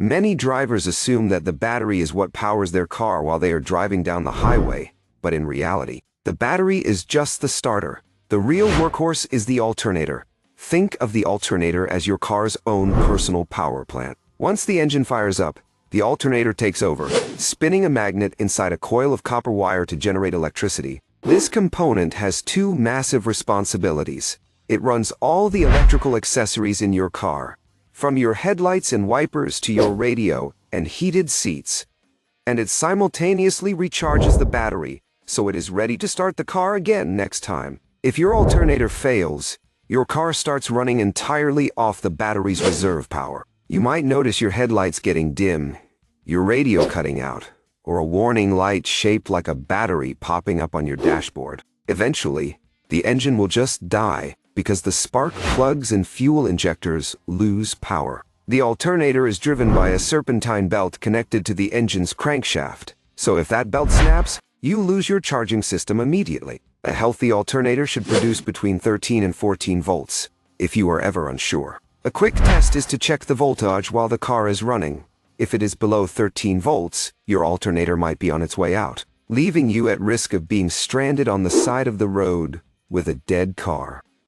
Many drivers assume that the battery is what powers their car while they are driving down the highway, but in reality, the battery is just the starter. The real workhorse is the alternator. Think of the alternator as your car's own personal power plant. Once the engine fires up, the alternator takes over, spinning a magnet inside a coil of copper wire to generate electricity. This component has two massive responsibilities. It runs all the electrical accessories in your car, from your headlights and wipers to your radio and heated seats. And it simultaneously recharges the battery, so it is ready to start the car again next time. If your alternator fails, your car starts running entirely off the battery's reserve power. You might notice your headlights getting dim, your radio cutting out, or a warning light shaped like a battery popping up on your dashboard. Eventually, the engine will just die because the spark plugs and fuel injectors lose power. The alternator is driven by a serpentine belt connected to the engine's crankshaft, so if that belt snaps, you lose your charging system immediately. A healthy alternator should produce between 13 and 14 volts, if you are ever unsure. A quick test is to check the voltage while the car is running. If it is below 13 volts, your alternator might be on its way out, leaving you at risk of being stranded on the side of the road with a dead car.